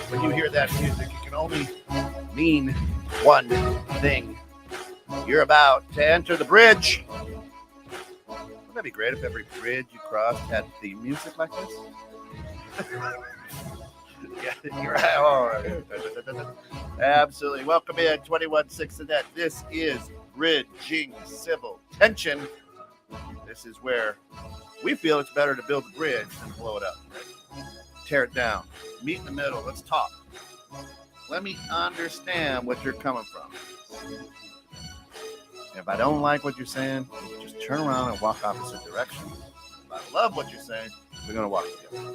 When you hear that music, it can only mean one thing. You're about to enter the bridge. Wouldn't that be great if every bridge you crossed had theme music like this? Yeah, you're right. Oh, absolutely. Welcome in 21.6 Net. This is Bridging Civil Tension. This is where we feel it's better to build a bridge than blow it up. Right? Tear it down. Meet in the middle. Let's talk. Let me understand what you're coming from. If I don't like what you're saying, just turn around and walk opposite directions. If I love what you're saying, we're going to walk together.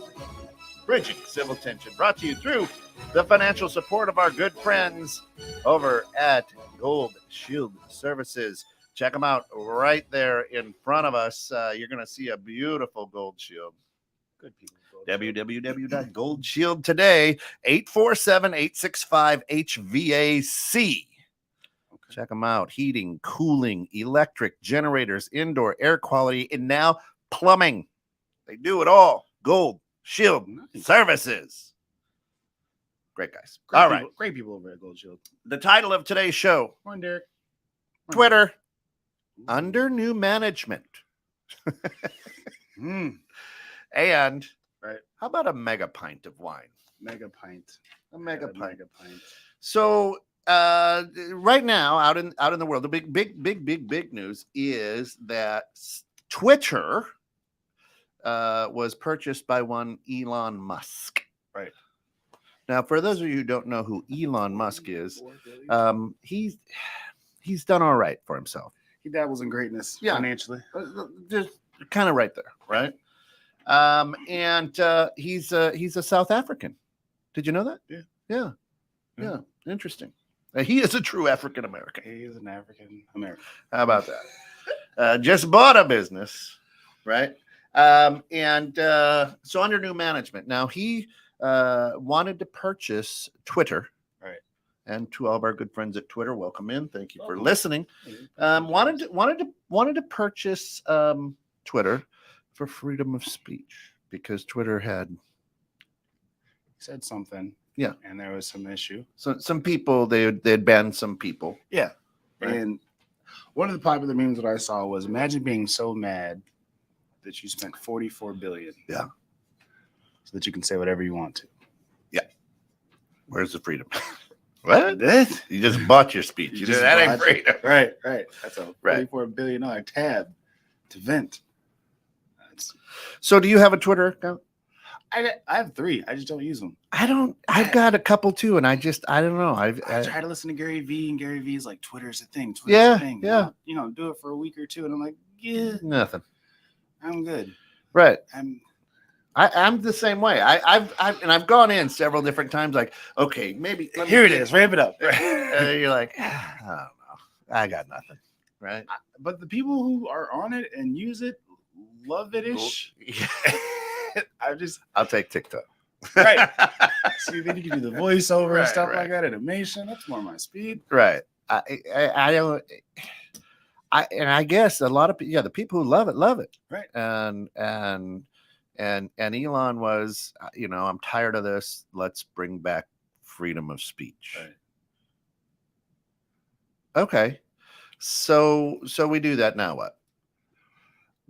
Bridging Civil Tension, brought to you through the financial support of our good friends over at Gold Shield Services. Check them out right there in front of us. You're going to see a beautiful gold shield. Good people. www.goldshield today, 847-865-HVAC. Check them out. Heating, cooling, electric, generators, indoor air quality, and now plumbing. They do it all. Gold Shield Services. Great guys. All right. Great people over at Gold Shield. The title of today's show. Morning, Derek. Twitter. Under new management. And right. How about a mega pint of wine? Mega pint. A mega pint. Mega pint. So right now, out in the world, the big news is that Twitter was purchased by one Elon Musk. Right. Now, for those of you who don't know who Elon Musk is, he's done all right for himself. He dabbles in greatness financially. Just kind of right there, right? And he's a South African. Did you know that? Yeah. Interesting. He is a true African American. He is an African American. How about that? Just bought a business, right? And so under new management. Now he wanted to purchase Twitter. Right. And to all of our good friends at Twitter, welcome in. Thank you for listening. Wanted to purchase Twitter for freedom of speech because Twitter had said something. Yeah. And there was some issue. So some people they'd banned some people. Yeah. Right. And one of the popular memes that I saw was imagine being so mad that you spent $44 billion. Yeah. So that you can say whatever you want to. Yeah. Where's the freedom? What? You just bought your speech. That ain't freedom. Right. That's a $44 billion tab to vent. So do you have a Twitter account? I have 3. I just don't use them. I've got a couple too, and I don't know. I try to listen to Gary Vee, and Gary Vee's like, Twitter's a thing. Yeah. Do it for a week or two, and I'm like, yeah, nothing. I'm good. Right. I'm the same way. I've gone in several different times. Like, okay, maybe here it is. Ramp it up. And you're like, I don't know. I got nothing. Right. But the people who are on it and use it love it-ish. I'll take TikTok. Right. See, then you can do the voiceover and stuff like that, animation. That's more my speed. Right. I don't. I guess a lot of the people who love it. Right. And Elon was, I'm tired of this. Let's bring back freedom of speech. Right. Okay. So we do that now. What?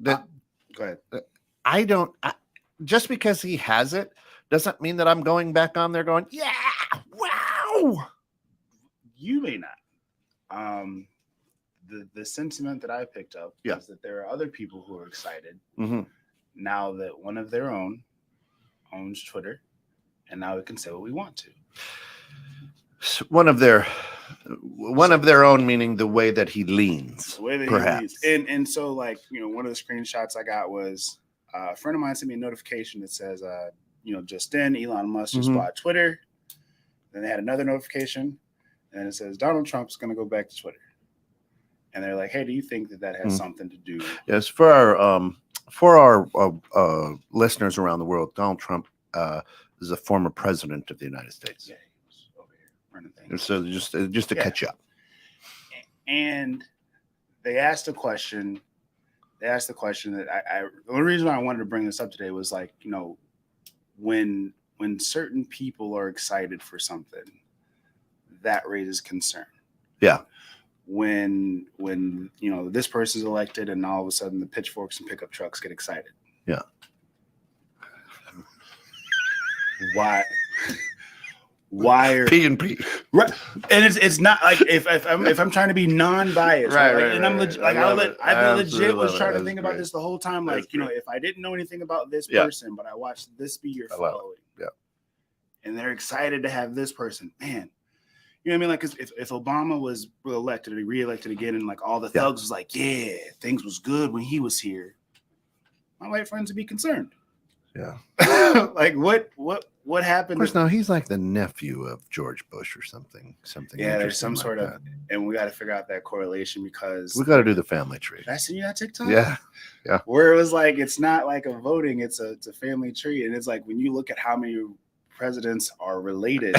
Go ahead. Just because he has it doesn't mean that I'm going back on there going, yeah, wow. You may not. The sentiment that I picked up is that there are other people who are excited now that one of their own owns Twitter, and now we can say what we want to. One of their own, meaning the way that he leans, the way that perhaps. He leans. And so, like, one of the screenshots I got was a friend of mine sent me a notification that says, just in, Elon Musk just bought Twitter. Then they had another notification, and it says Donald Trump's going to go back to Twitter. And they're like, "Hey, do you think that has something to do?" Yes, for our listeners around the world, Donald Trump is a former president of the United States. Yeah, he was over here running things. So just to catch up. And they asked a question. They asked the question that the only reason why I wanted to bring this up today was like, when certain people are excited for something, that raises concern. Yeah. When this person's elected and all of a sudden the pitchforks and pickup trucks get excited. Yeah. Why are P&P? Right. And it's not like if I'm trying to be non-biased, right? And I'm legit, like I legit was trying to think about this the whole time. Like, if I didn't know anything about this person, but I watched this be your following. Yeah. And they're excited to have this person, man. You know what I mean? Like, if Obama was elected or reelected again, and like all the thugs was like, yeah, things was good when he was here, my white friends would be concerned. Yeah. Like what happened? Of course, now he's like the nephew of George Bush or something. Yeah, there's some sort of, and we got to figure out that correlation because we got to do the family tree. Did I send you that TikTok? Yeah. Where it was like it's not like a voting, it's a family tree, and it's like when you look at how many presidents are related.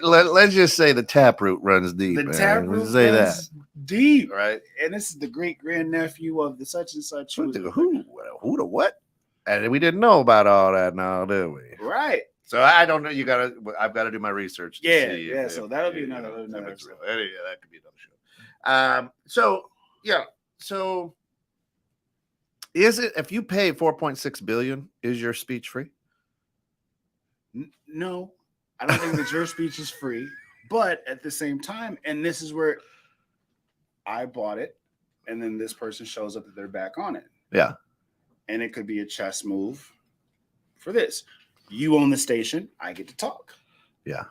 Let's just say the taproot runs deep. The taproot runs deep, right? And this is the great grandnephew of the such and such. Who the what? And we didn't know about all that now, did we? Right. So I don't know. I've got to do my research. So that'll be another episode. Yeah, that could be another show. So is it, if you pay $4.6 billion, is your speech free? No. I don't think that your speech is free, but at the same time, and this is where I bought it, and then this person shows up that they're back on it. Yeah. And it could be a chess move for this. You own the station, I get to talk. Yeah.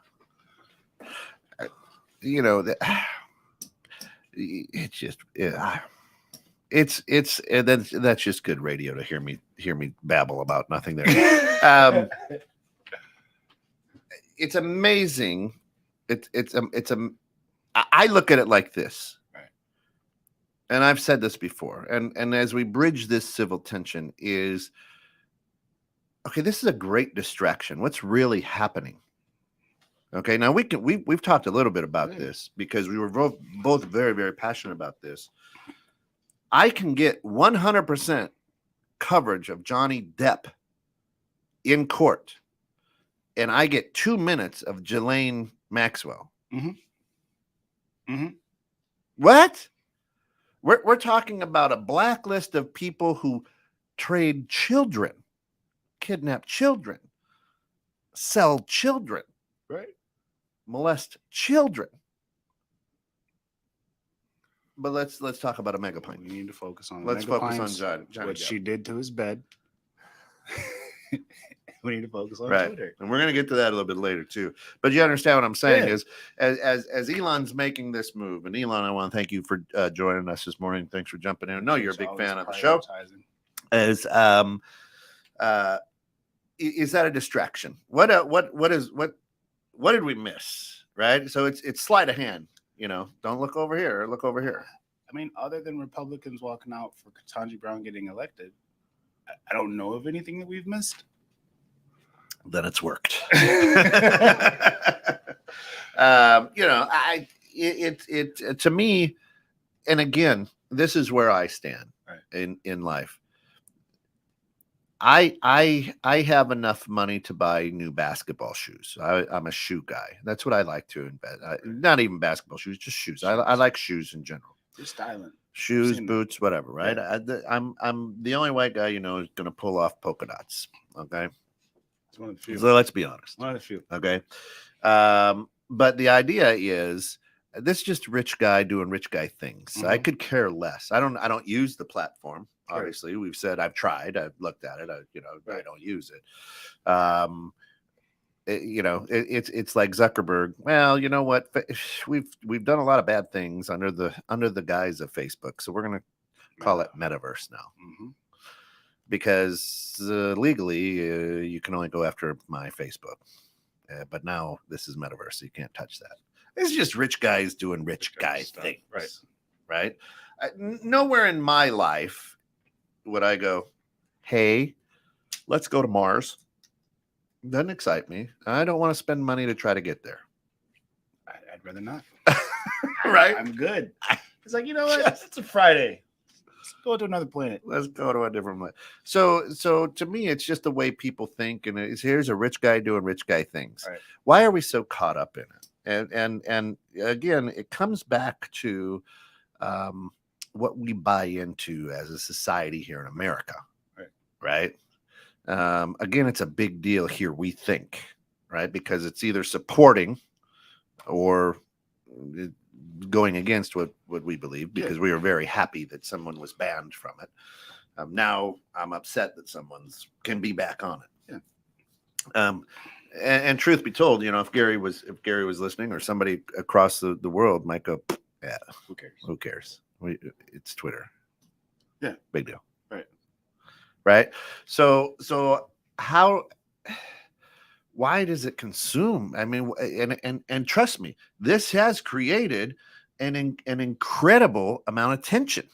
That's just good radio to hear me babble about nothing there. It's amazing. I look at it like this, right? And I've said this before. And as we bridge this civil tension is, okay, this is a great distraction. What's really happening? Okay, now we've talked a little bit about this because we were both very, very passionate about this. I can get 100% coverage of Johnny Depp in court. And I get 2 minutes of Ghislaine Maxwell. What? We're talking about a blacklist of people who trade children, kidnap children, sell children, right? Molest children. But let's talk about a mega pint. We need to focus on. Let's focus on Johnny what Depp. She did to his bed. We need to focus on Twitter. And we're going to get to that a little bit later too. But you understand what I'm saying is as Elon's making this move, and Elon, I want to thank you for joining us this morning. Thanks for jumping in. I know you're a big fan of the show. Is that a distraction? What did we miss? Right? So it's sleight of hand, don't look over here, look over here. I mean, other than Republicans walking out for Ketanji Brown getting elected, I don't know of anything that we've missed. Then it's worked. To me, and again, this is where I stand in life. I have enough money to buy new basketball shoes. I'm a shoe guy. That's what I like to invest. Not even basketball shoes, just shoes. I like shoes in general. You're styling. shoes, seen boots, whatever. Right? Yeah. I'm the only white guy who's going to pull off polka dots. Okay, It's one of the few. so let's be honest. One of the few. Okay, but the idea is this is just rich guy doing rich guy things. I could care less. I don't use the platform. Obviously, we've said I've tried. I've looked at it. I don't use it. It's like Zuckerberg. Well, you know what? We've done a lot of bad things under the guise of Facebook, so we're gonna call it metaverse now, because legally you can only go after my Facebook, but now this is metaverse, so you can't touch that. It's just rich guys doing rich guy things, right? Nowhere in my life would I go, hey, let's go to Mars. Doesn't excite me. I don't want to spend money to try to get there. I'd rather not. Right? I'm good. It's like, you know what? It's a Friday. Let's go to another planet. Let's go to a different planet. So to me, it's just the way people think, and here's a rich guy doing rich guy things. Right. Why are we so caught up in it? And again, it comes back to what we buy into as a society here in America. Right? Again, it's a big deal here, we think, right? Because it's either supporting or going against what we believe, because we are very happy that someone was banned from it. Now I'm upset that someone's can be back on it. Yeah. And truth be told, if Gary was listening, or somebody across the world might go, yeah, who cares? It's Twitter. Yeah. Big deal. Right. So why does it consume? I mean, and trust me, this has created an incredible amount of tension.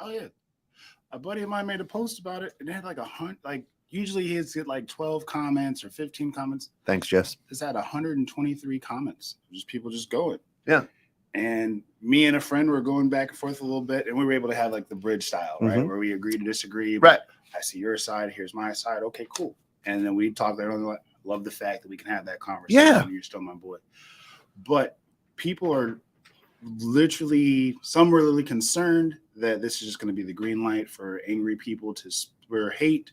Oh yeah, a buddy of mine made a post about it, and it had like 100. Like usually he's get like 12 comments or 15 comments. Thanks, Jess. This had 123 comments. Just people just going. Yeah. And me and a friend were going back and forth a little bit, and we were able to have like the bridge style, right, where we agree to disagree. Right. I see your side. Here's my side. Okay, cool. And then we talked there. Like, love the fact that we can have that conversation. Yeah. You're still my boy. But people are some were literally concerned that this is just going to be the green light for angry people to spew hate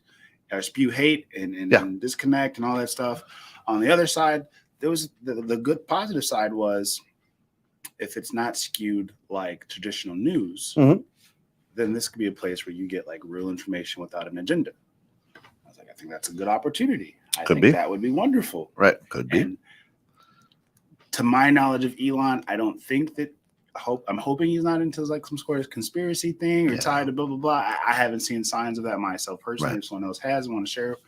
and disconnect and all that stuff. On the other side, there was the good positive side was, if it's not skewed like traditional news, then this could be a place where you get like real information without an agenda. I was like, I think that's a good opportunity. I think that would be wonderful. Right. Could be. And to my knowledge of Elon, I don't think that I'm hoping he's not into like some sort of conspiracy thing or tied to blah, blah, blah. I haven't seen signs of that myself personally. If someone else has and want to share,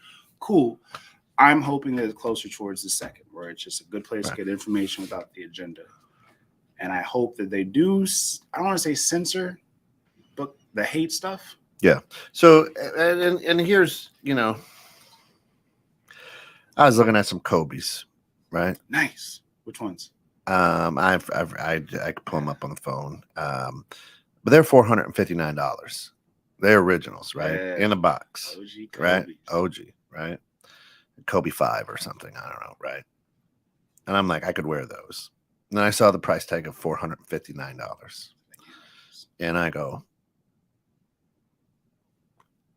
cool. I'm hoping that it's closer towards the second, where it's just a good place to get information without the agenda. And I hope that they do, I don't want to say censor, but the hate stuff. Yeah. So, and here's, I was looking at some Kobe's, right? Nice. Which ones? I could pull them up on the phone. But they're $459. They're originals, right? Yeah. In a box. OG Kobe's. Right? OG, right? Kobe 5 or something. I don't know, right? And I'm like, I could wear those. And then I saw the price tag of $459. And I go,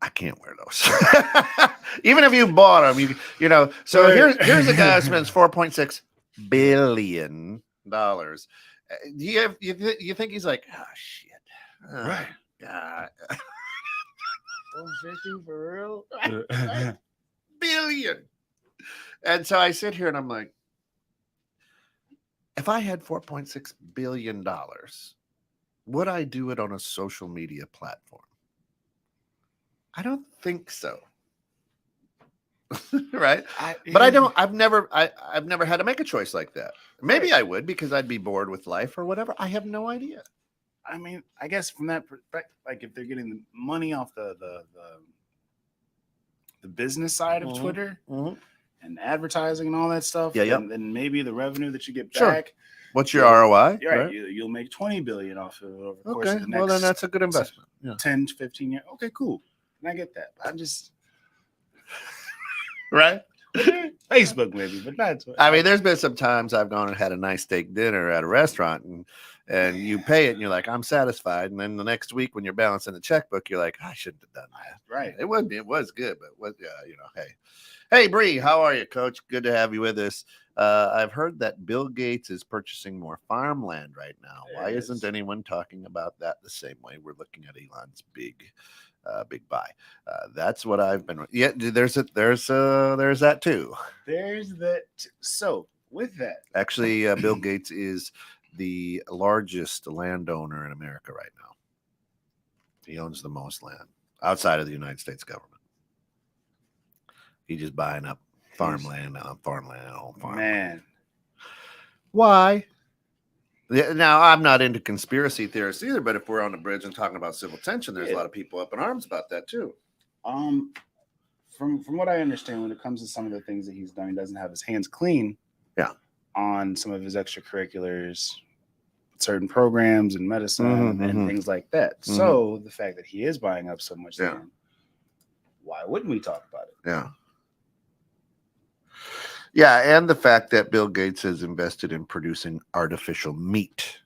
I can't wear those. Even if you bought them, So here's a guy who spends $4.6 billion. You think he's like, oh shit, right? God, 150 for real? Billion. And so I sit here and I'm like, if I had $4.6 billion, would I do it on a social media platform? I don't think so. Right? But I've never had to make a choice like that. Maybe I would, because I'd be bored with life or whatever. I have no idea. I mean, I guess from that perspective, like if they're getting the money off the business side of Twitter and advertising and all that stuff, then maybe the revenue that you get back. What's your ROI? Right. You'll make $20 billion off of it over the course of the next. Well, then that's a good investment. 10 to 15 years. Okay, cool. And I get that. I just right. Twitter, Facebook maybe, but not Twitter. I mean, there's been some times I've gone and had a nice steak dinner at a restaurant, and you pay it, and you're like, I'm satisfied. And then the next week, when you're balancing the checkbook, you're like, I shouldn't have done that. Right. It was good, but hey, Bree, how are you, Coach? Good to have you with us. I've heard that Bill Gates is purchasing more farmland right now. Why isn't anyone talking about that the same way we're looking at Elon's big buy? That's what I've been. Yeah, there's that too. There's that. So with that, actually, Bill Gates is the largest landowner in America right now. He owns the most land outside of the United States government. He's just buying up farmland on farmland. Man, why? Now, I'm not into conspiracy theorists either, but if we're on the bridge and talking about civil tension, there's a lot of people up in arms about that too. From what I understand, when it comes to some of the things that he's done, he doesn't have his hands clean. Yeah. On some of his extracurriculars, certain programs and medicine and things like that. So the fact that he is buying up so much land, why wouldn't we talk about it? Yeah. Yeah, and the fact that Bill Gates has invested in producing artificial meat.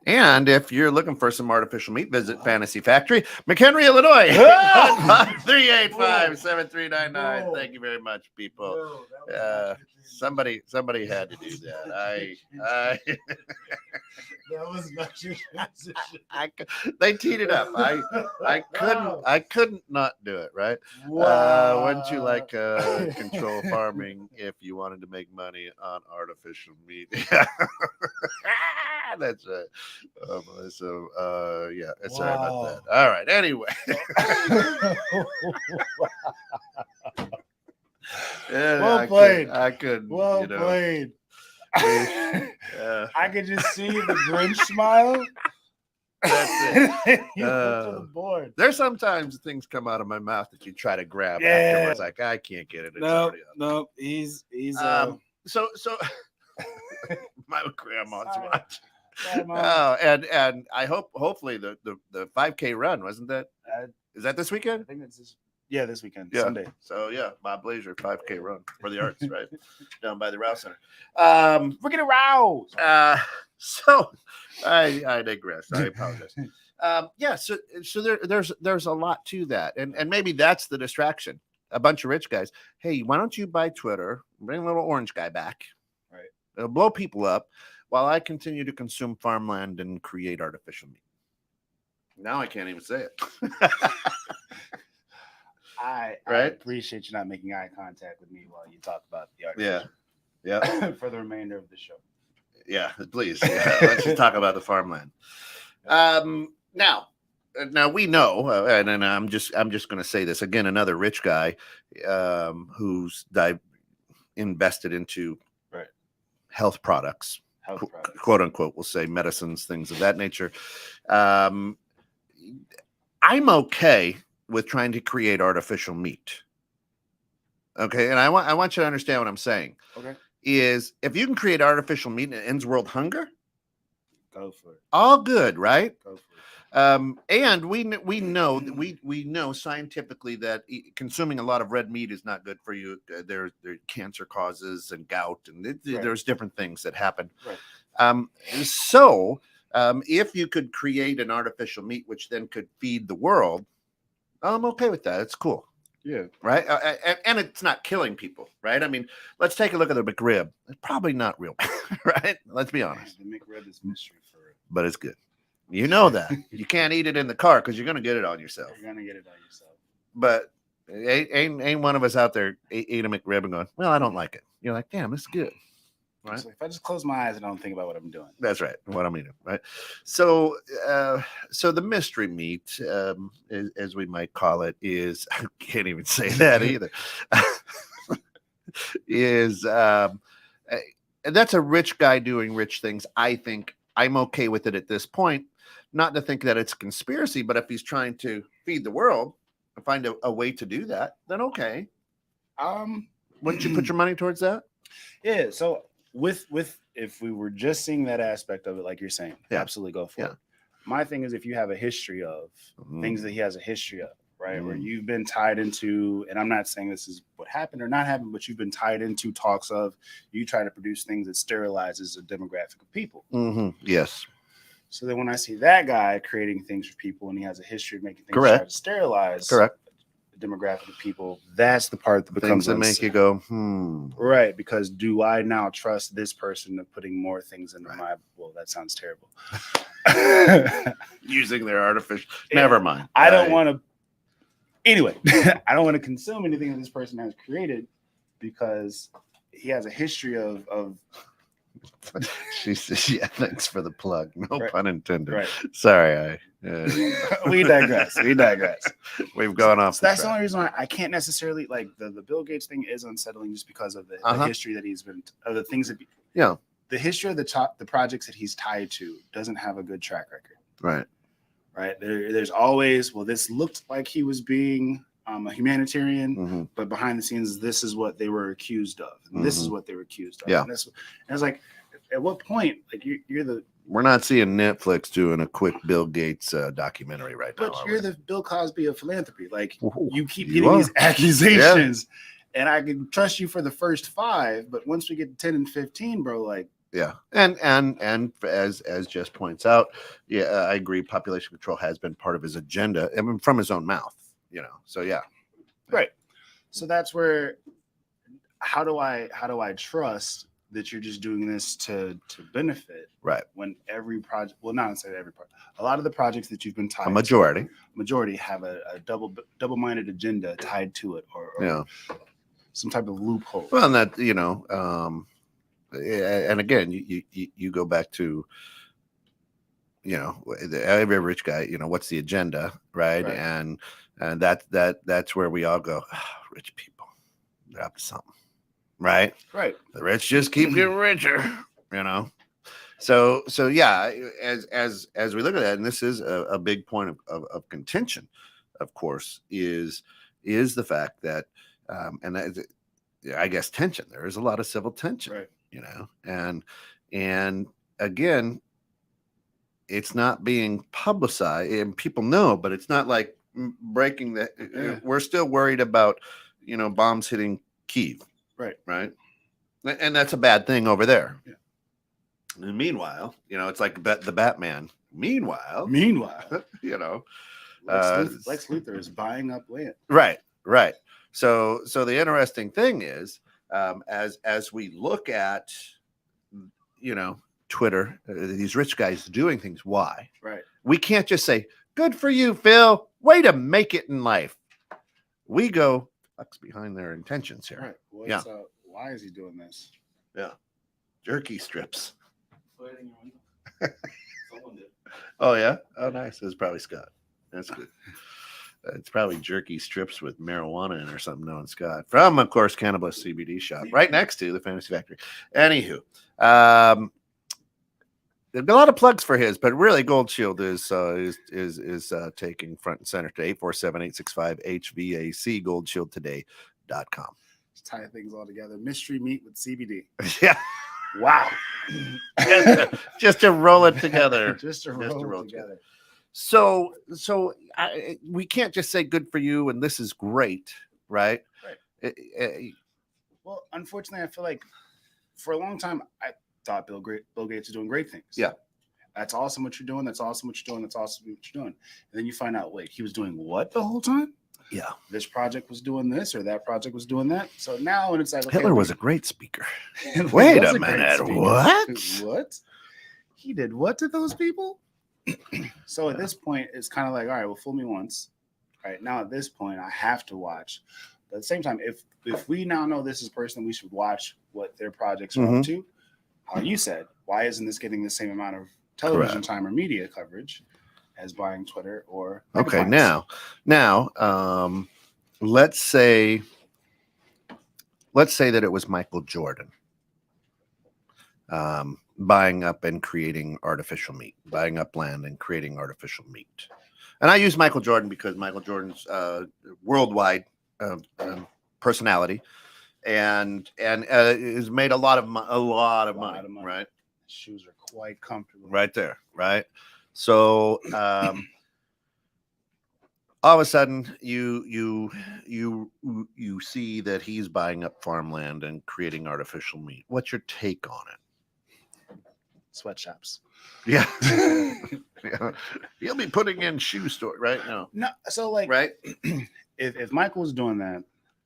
And if you're looking for some artificial meat, visit Fantasy Factory, McHenry, Illinois. 385-7399. Thank you very much, people. Somebody had to do that. That was not your transition. They teed it up. I couldn't not do it, right? Wow. Wouldn't you like control farming if you wanted to make money on artificial meat? That's right. Yeah, sorry about that. All right. Anyway. Well played. I could. Well played. I could just see the Grinch smile. That's it. You to the board. There's sometimes things come out of my mouth that you try to grab afterwards. Like, I can't get it. No. He's so my grandma's watching. Oh, and I hopefully the 5K run, wasn't that? Is that this weekend? I think it's this weekend, yeah. Sunday. So Bob Blazer 5K run for the arts, right down by the Rouse Center. We're gonna rouse. So I digress. I apologize. So there's a lot to that, and maybe that's the distraction. A bunch of rich guys. Hey, why don't you buy Twitter? Bring a little orange guy back. Right. It'll blow people up. While I continue to consume farmland and create artificial meat. Now I can't even say it. I appreciate you not making eye contact with me while you talk about the artificial. Yeah. For the remainder of the show. Yeah, please. Yeah, let's just talk about the farmland. Now we know, and I'm just going to say this again. Another rich guy who's invested into health products. Quote unquote, we'll say medicines, things of that nature. I'm okay with trying to create artificial meat. Okay, and I want you to understand what I'm saying. Okay, is if you can create artificial meat and it ends world hunger, go for it. All good, right? Go for it. And we know scientifically that consuming a lot of red meat is not good for you. There cancer causes and gout, and there's different things that happen. Right. So if you could create an artificial meat which then could feed the world, I'm okay with that. It's cool. Yeah. Right. And it's not killing people, right? I mean, let's take a look at the McRib. It's probably not real, right? Let's be honest. The McRib is mystery for it, but it's good. You know that. You can't eat it in the car because you're going to get it on yourself. You're going to get it on yourself. But ain't one of us out there eat a McRib and going, well, I don't like it. You're like, damn, this is good. Right? So if I just close my eyes and don't think about what I'm doing. That's right. What I'm eating. Right. So the mystery meat, as we might call it, is, I can't even say that either, is that's a rich guy doing rich things. I think I'm okay with it at this point. Not to think that it's a conspiracy, but if he's trying to feed the world and find a way to do that, then okay. Wouldn't you put your money towards that? Yeah. So with if we were just seeing that aspect of it, like you're saying, absolutely go for it. My thing is, if you have a history of things that he has a history of, right? Where you've been tied into, and I'm not saying this is what happened or not happened, but you've been tied into talks of you try to produce things that sterilizes a demographic of people. Yes. So then when I see that guy creating things for people and he has a history of making things Correct. try to sterilize Correct. the demographic of people, that's the part that becomes things that make you go, Right, because do I now trust this person of putting more things into my, well, that sounds terrible. Using their artificial, never mind. I don't want to, anyway, I don't want to consume anything that this person has created because he has a history of She says, yeah, thanks for the plug. No pun intended. Right. Sorry, we digress. We've gone off. So that's the only reason why I can't necessarily like the Bill Gates thing is unsettling just because of the history that he's been of the things that the history of the projects that he's tied to doesn't have a good track record. Right. There's always, well, this looked like he was being a humanitarian, but behind the scenes, this is what they were accused of. And this is what they were accused of. Yeah. And I was like, at what point, like you're the. We're not seeing Netflix doing a quick Bill Gates documentary right now. But you're the Bill Cosby of philanthropy. Like you keep getting these accusations, and I can trust you for the first 5, but once we get to 10 and 15, bro, like. Yeah, and as Jess points out, I agree. Population control has been part of his agenda, I mean, from his own mouth. So yeah, right. So that's where. How do I trust that you're just doing this to benefit? Right. When every project, well, not necessarily every project, a lot of the projects that you've been tied, a majority have a double-minded agenda tied to it, or some type of loophole. Well, and that and again, you go back to, every rich guy, what's the agenda, right? And that's where we all go, rich people, they're up to something, right? The rich just keep getting richer, So yeah, as we look at that, and this is a big point of contention, of course, is the fact that, and that, I guess tension. There is a lot of civil tension, right? And again, it's not being publicized, and people know, but it's not like breaking the. Yeah. We're still worried about, bombs hitting Kyiv, right, and that's a bad thing over there. Yeah. And meanwhile, it's like the Batman. Meanwhile, Lex Luthor is buying up land. Right. So the interesting thing is, as we look at, Twitter, these rich guys doing things. Why? Right. We can't just say, "Good for you, Phil. Way to make it in life." We go, "What's behind their intentions here?" Right. Why is he doing this? Yeah. Jerky strips. Someone did. Oh yeah. Oh nice. It was probably Scott. That's good. It's probably jerky strips with marijuana in or something, knowing Scott. From, of course, Cannabis CBD shop, right next to the Fantasy Factory. Anywho, there's a lot of plugs for his, but really Gold Shield is taking front and center to 847-865-HVAC, goldshieldtoday.com. Just tie things all together. Mystery meat with CBD. Yeah. Wow. just to roll it together. just to roll it together. So we can't just say good for you and this is great, right? Well, unfortunately, I feel like for a long time I thought Bill Gates was doing great things. Yeah, that's awesome what you're doing. That's awesome what you're doing. That's awesome what you're doing. And then you find out, wait, he was doing what the whole time? Yeah, this project was doing this or that project was doing that. So now when it's like, okay, Hitler was a great speaker. Wait a minute, what? He did what to those people? So at this point, it's kind of like, all right, well, fool me once. All right, now at this point, I have to watch. But at the same time, if we now know this is a person, we should watch what their projects are up to. How you said, why isn't this getting the same amount of television time or media coverage as buying Twitter or okay? Now, let's say that it was Michael Jordan. Buying up and creating artificial meat, buying up land and creating artificial meat. And I use Michael Jordan because Michael Jordan's worldwide personality and has made a lot of money, right? Shoes are quite comfortable. Right there, right? So all of a sudden you see that he's buying up farmland and creating artificial meat. What's your take on it? Sweatshops. Yeah. Yeah. He'll be putting in shoe store right now. No, so like, right? if Michael was doing that,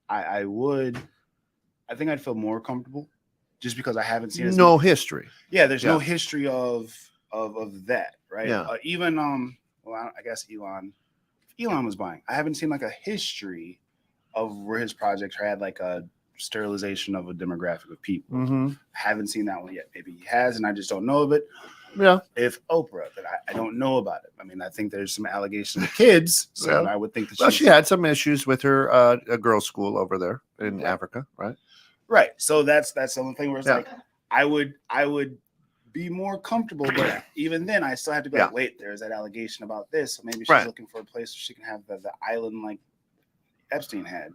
I think I'd feel more comfortable, just because I haven't seen no history. Yeah, there's no history of that, right? Yeah. Even well, I guess Elon was buying. I haven't seen like a history of where his projects had like a sterilization of a demographic of people. Mm-hmm. I haven't seen that one yet. Maybe he has, and I just don't know of it. Yeah. If Oprah, then I don't know about it. I mean, I think there's some allegations of kids, so Yeah. I would think that she had some issues with her a girls' school over there in Africa, right? Right. So that's the only thing where it's like I would be more comfortable, but even then I still have to go like, wait, there's that allegation about this. So maybe she's looking for a place where she can have the island like Epstein had.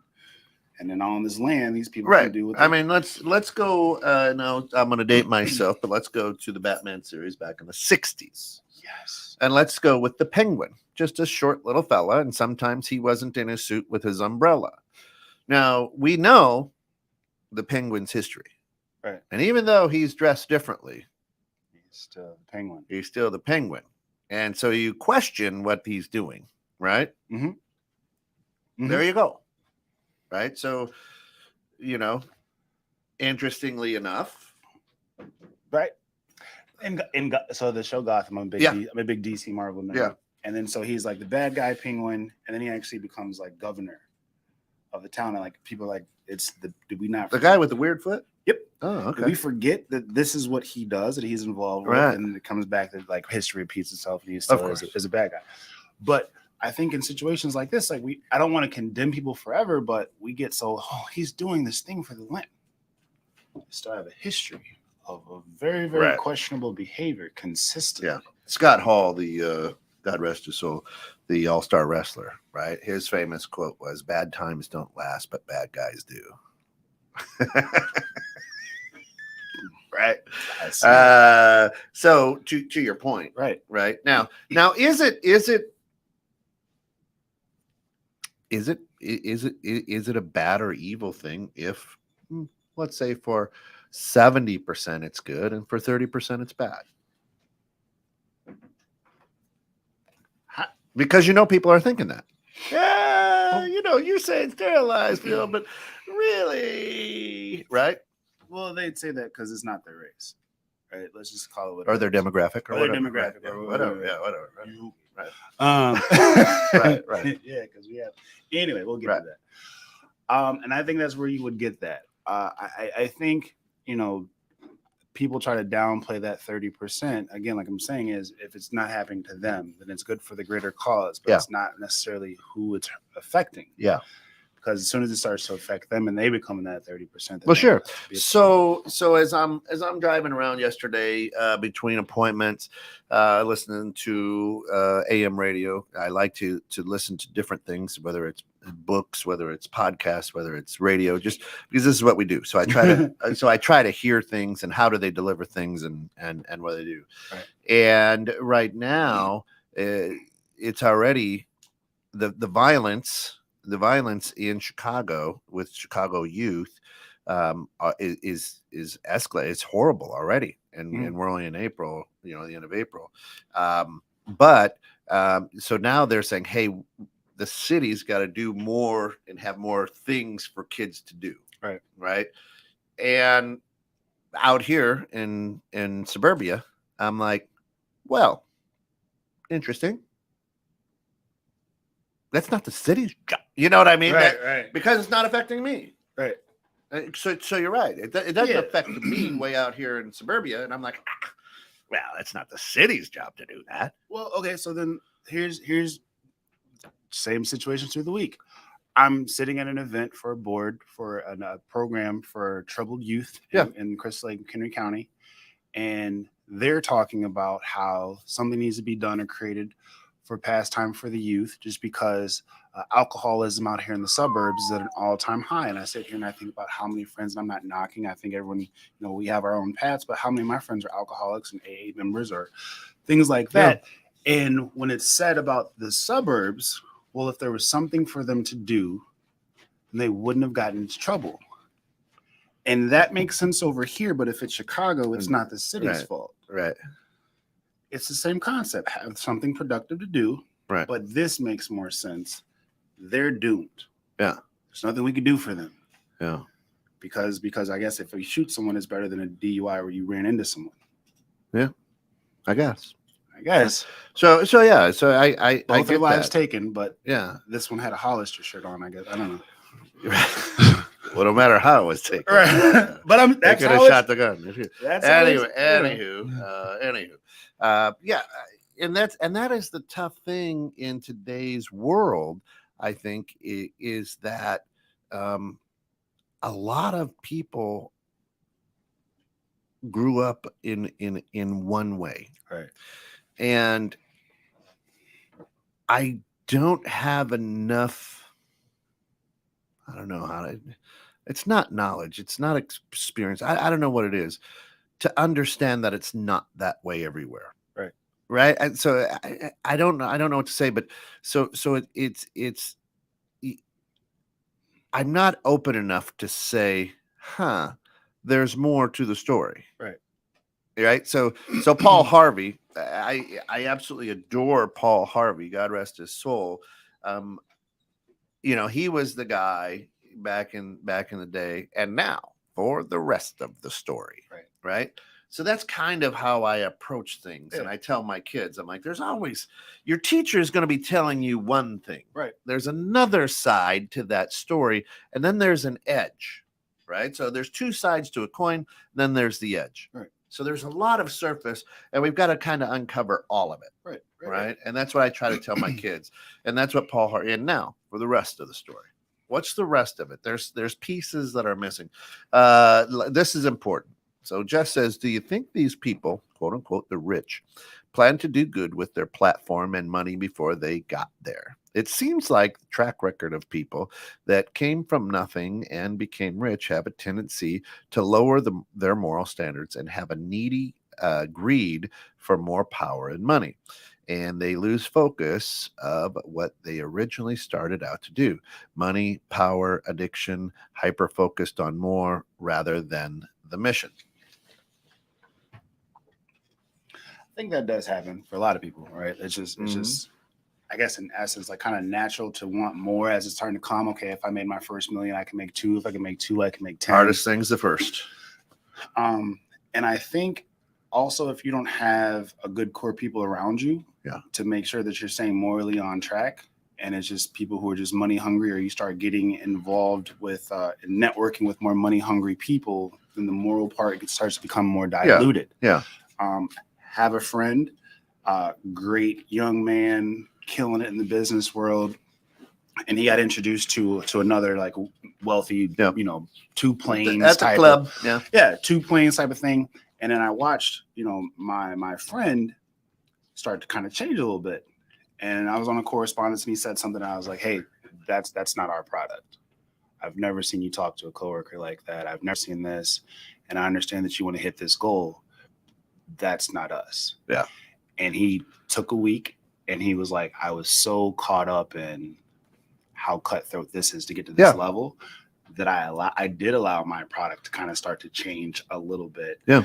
And then on this land, these people can do what they mean, let's go now. I'm going to date myself, but let's go to the Batman series back in the 60s. Yes. And let's go with the Penguin, just a short little fella. And sometimes he wasn't in a suit with his umbrella. Now, we know the Penguin's history. Right. And even though he's dressed differently, he's still the Penguin. He's still the Penguin. And so you question what he's doing, right? Mm-hmm. Mm-hmm. There you go. Right. So, interestingly enough. Right. And so the show Gotham, I'm a big DC Marvel nerd. Yeah. And then so he's like the bad guy Penguin, and then he actually becomes like governor of the town. And like people are like, did we not forget? The guy with the weird foot? Yep. Oh, okay. Did we forget that this is what he does, that he's involved with, and it comes back that like history repeats itself and he still is a bad guy. But I think in situations like this, like I don't want to condemn people forever, but we get he's doing this thing for the land. We still have a history of a very, very questionable behavior consistently. Yeah. Scott Hall, the God rest his soul, the all-star wrestler, right? His famous quote was, "Bad times don't last, but bad guys do." Right. So to your point, right. Now is it a bad or evil thing if, let's say, for 70% it's good and for 30% it's bad? Because people are thinking that. Yeah, you're saying sterilized, Phil, but really, right? Well, they'd say that because it's not their race, right? Let's just call it whatever. Or their demographic, or their demographic, right? or whatever. Yeah, whatever. Right. Right. Yeah, because we have. Anyway, we'll get to that. And I think that's where you would get that. I think people try to downplay that 30%. Again, like I'm saying, is if it's not happening to them, then it's good for the greater cause, but it's not necessarily who it's affecting. Yeah. Because as soon as it starts to affect them and they become in that 30%. Well, sure. So as I'm driving around yesterday between appointments, listening to AM radio, I like to listen to different things, whether it's books, whether it's podcasts, whether it's radio, just because this is what we do. So I try to hear things and how do they deliver things and what they do. Right. And right now, it's already the violence in Chicago with Chicago youth is escalated. It's horrible already, and we're only in April, the end of April. So now they're saying, hey, the city's got to do more and have more things for kids to do. Right. And out here in suburbia, I'm like, well, interesting. That's not the city's job. You know what I mean? Right. Because it's not affecting me. Right. So you're right. It doesn't affect me way out here in suburbia. And I'm like, well, it's not the city's job to do that. Well, okay. So then here's same situation through the week. I'm sitting at an event for a board for a program for troubled youth in Crystal Lake, Henry County. And they're talking about how something needs to be done or created for pastime for the youth, just because alcoholism out here in the suburbs is at an all-time high. And I sit here and I think about how many friends, and I'm not knocking, I think everyone, we have our own paths, but how many of my friends are alcoholics and AA members or things like that. And when it's said about the suburbs, well, if there was something for them to do, they wouldn't have gotten into trouble. And that makes sense over here, but if it's Chicago, it's not the city's fault. Right. It's the same concept. Have something productive to do. Right. But this makes more sense. They're doomed. Yeah. There's nothing we can do for them. Yeah. Because I guess if we shoot someone, it's better than a DUI where you ran into someone. Yeah. I guess. So yeah. So I both their get lives that. taken, but yeah, this one had a Hollister shirt on. I guess I don't know. Well, no matter how it was taken, right. But they could have shot the gun. Anyway, Yeah, and that is the tough thing in today's world. I think is that a lot of people grew up in one way, right? And I don't have enough. I don't know how to. It's not knowledge. It's not experience. I don't know what it is to understand that it's not that way everywhere. Right. Right. And so I don't know. I don't know what to say. But so it's. I'm not open enough to say, there's more to the story. Right. Right. So Paul Harvey, I absolutely adore Paul Harvey. God rest his soul. He was the guy back in the day, and now for the rest of the story. Right. So that's kind of how I approach things. Yeah. And I tell my kids, I'm like, there's always, your teacher is going to be telling you one thing. Right. There's another side to that story. And then there's an edge. Right. So there's two sides to a coin. Then there's the edge. Right. So there's a lot of surface, and we've got to kind of uncover all of it. Right. And that's what I try to tell my kids. And that's what Paul Hart. And now for the rest of the story. What's the rest of it? There's pieces that are missing. This is important. So Jeff says, do you think these people, quote unquote, the rich, plan to do good with their platform and money before they got there? It seems like the track record of people that came from nothing and became rich have a tendency to lower their moral standards and have a needy greed for more power and money. And they lose focus of what they originally started out to do. Money, power, addiction, hyper-focused on more rather than the mission. I think that does happen for a lot of people, right? It's just, I guess in essence, like kind of natural to want more as it's starting to come. Okay, if I made my first $1 million, I can make 2. If I can make 2, I can make 10. Hardest thing's the first. And I think also if you don't have a good core people around you, to make sure that you're staying morally on track, and it's just people who are just money hungry, or you start getting involved with networking with more money hungry people, then the moral part starts to become more diluted. Yeah. Have a friend, great young man, killing it in the business world, and he got introduced to another like wealthy, 2 planes at the type club, of, 2 planes type of thing. And then I watched, my friend start to kind of change a little bit, and I was on a correspondence, and he said something. And I was like, "Hey, that's not our product. I've never seen you talk to a coworker like that. I've never seen this, and I understand that you want to hit this goal. That's not us." Yeah. And he took a week, and he was like, I was so caught up in how cutthroat this is to get to this level that I did allow my product to kind of start to change a little bit. Yeah.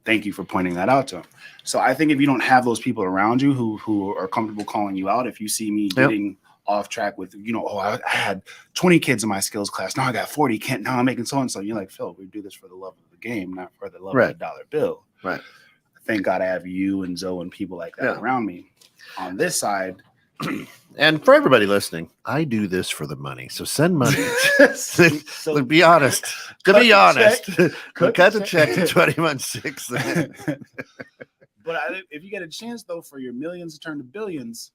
Thank you for pointing that out to him. So I think if you don't have those people around you who are comfortable calling you out, if you see me getting off track with, I had 20 kids in my skills class. Now I got 40. Now I'm making so-and-so. You're like, Phil, we do this for the love of the game, not for the love of the dollar bill. Right. Thank God I have you and Zoe and people like that around me. On this side. And for everybody listening, I do this for the money. So send money. So be honest. To be honest, cut the check to 21.6. But if you get a chance though for your millions to turn to billions,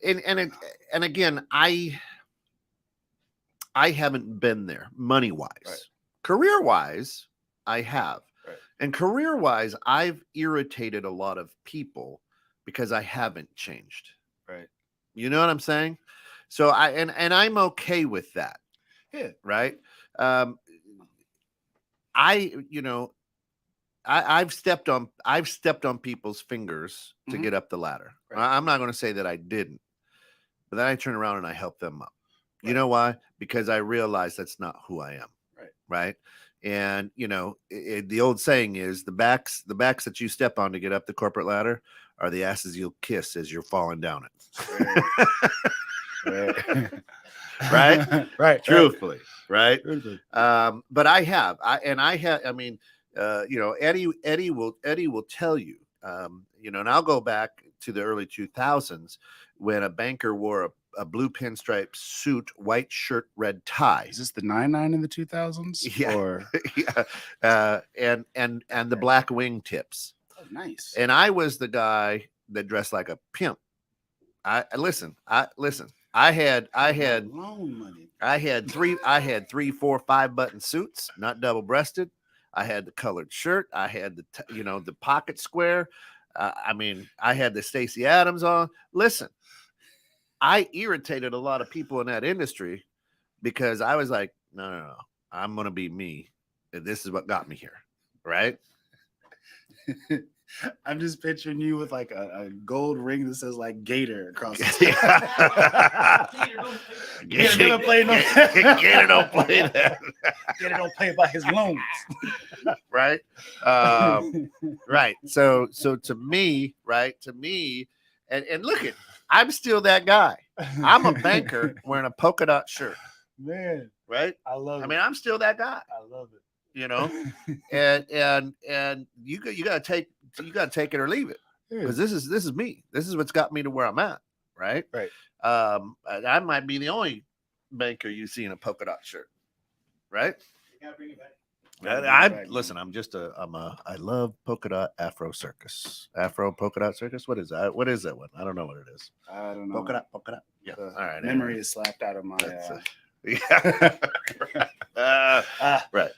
and again, I haven't been there money wise. Right. Career wise, I have. Right. And career wise, I've irritated a lot of people because I haven't changed. Right. You know what I'm saying? So I'm okay with that. Yeah. Right. I've stepped on people's fingers to Mhm. get up the ladder. Right. I'm not going to say that I didn't, but then I turn around and I help them up. You Right. know why? Because I realize that's not who I am. Right. Right. And the old saying is the backs that you step on to get up the corporate ladder are the asses you'll kiss as you're falling down it. Right. Right. Right. Truthfully. Right. Truthfully. But I mean, Eddie will tell you, and I'll go back to the early 2000s when a banker wore a blue pinstripe suit, white shirt, red tie. Is this the 99 in the 2000s? Yeah. Or yeah. And the black wingtips. oh, nice. And I was the guy that dressed like a pimp. I had loan money. I had 3, 4, 5 button suits, not double breasted. I had the colored shirt. I had the pocket square. I mean, I had the Stacey Adams on. Listen, I irritated a lot of people in that industry because I was like, no, I'm going to be me. And this is what got me here. Right. I'm just picturing you with like a gold ring that says like Gator across the Gator don't play no Gator don't play that. Gator don't play by his loans. Right. Right. So to me, and look at, I'm still that guy. I'm a banker wearing a polka dot shirt. Man. Right. I love it. I mean, I'm still that guy. I love it. And you gotta take it or leave it, because this is me. This is what's got me to where I'm at. Right. I might be the only banker you see in a polka dot shirt. Right. You gotta bring it back. Listen. I love polka dot Afro polka dot circus. What is that? What is that one? I don't know what it is. I don't know. Polka dot. Yeah. All right. Memory is slapped out of my. Yeah. Right.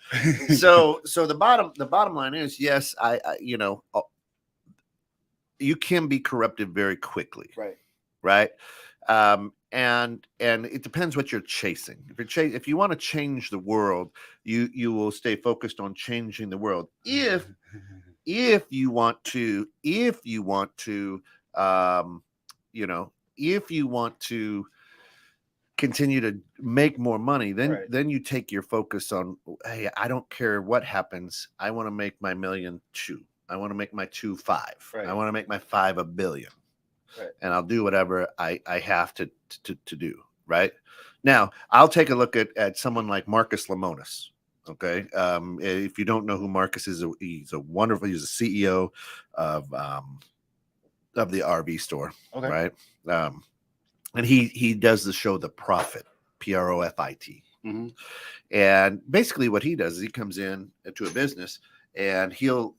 So the bottom line is, yes, I you can be corrupted very quickly. Right. And it depends what you're chasing. If you want to change the world, you will stay focused on changing the world. If you want to continue to make more money, then you take your focus on, hey, I don't care what happens. I want to make my $1.2 million. I want to make my 2 5. I want to make my 5 $1 billion. And I'll do whatever I have to do. Right now, I'll take a look at someone like Marcus Lemonis. Okay. If you don't know who Marcus is, he's a CEO of the RV store. Okay. Right. And he does the show The Profit, Profit. Mm-hmm. And basically what he does is he comes in to a business and he'll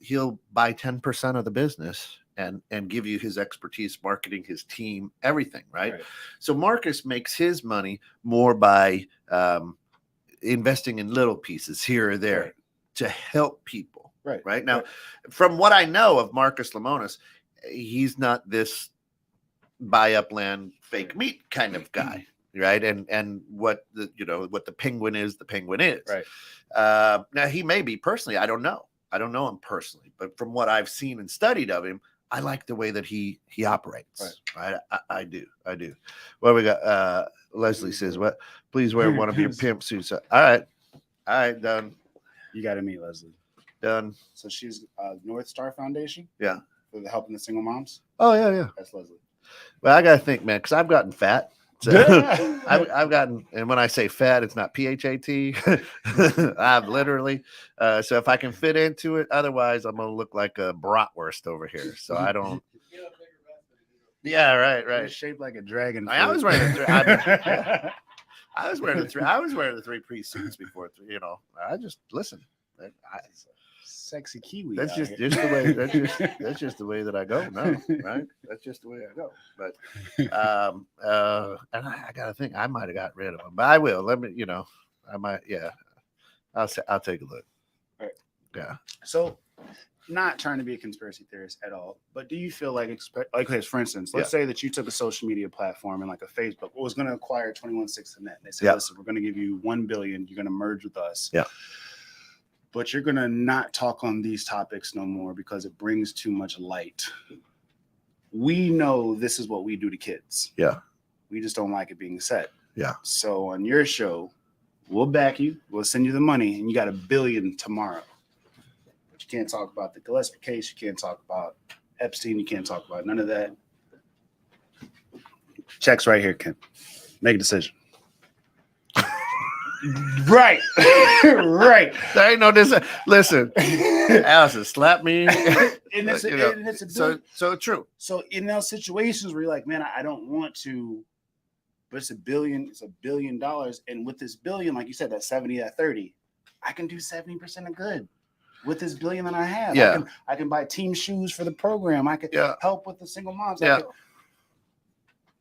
buy 10% of the business and give you his expertise, marketing, his team, everything. Right. So Marcus makes his money more by investing in little pieces here or there to help people. Right. Now, from what I know of Marcus Lemonis, he's not this buy up land, fake meat kind of guy, right? And what the penguin is, the penguin is. Right. Now he may be personally, I don't know him personally, but from what I've seen and studied of him, I like the way that he operates. Right. I do. Well, we got Leslie says, "What? Please wear one of your pimp suits." All right, done. You got to meet Leslie. Done. So she's North Star Foundation. Yeah. For the helping the single moms. Oh yeah. That's Leslie. Well, I got to think, man, because I've gotten fat. So I've gotten, and when I say fat, it's not PHAT. I've literally, so if I can fit into it, otherwise I'm going to look like a bratwurst over here. So I don't. Yeah, right. You're shaped like a dragon. I was wearing the three-piece suits before. I just listen. Sexy Kiwi. That's just the way. That's just the way that I go. No, right? That's just the way I go. But and I gotta think. I might have got rid of them, but I will. Let me. I might. Yeah. I'll take a look. All right. Yeah. So, not trying to be a conspiracy theorist at all, but do you feel like for instance, let's say that you took a social media platform and like a Facebook was going to acquire 21 6 Net. They said, listen, we're going to give you $1 billion. You're going to merge with us. Yeah. but you're gonna not talk on these topics no more because it brings too much light. We know this is what we do to kids. Yeah. We just don't like it being said. Yeah. So on your show, we'll back you. We'll send you the money, and you got $1 billion tomorrow. But you can't talk about the Gillespie case. You can't talk about Epstein. You can't talk about none of that. Check's right here, Ken. Make a decision. Right. Right. There ain't no listen. Allison slapped me. And it's so true. So in those situations where you're like, man, I don't want to, but it's $1 billion. It's $1 billion, and with this billion, like you said, that 70, that 30, I can do 70% of good with this $1 billion that I have. Yeah. I can buy team shoes for the program. I can help with the single moms. Yeah.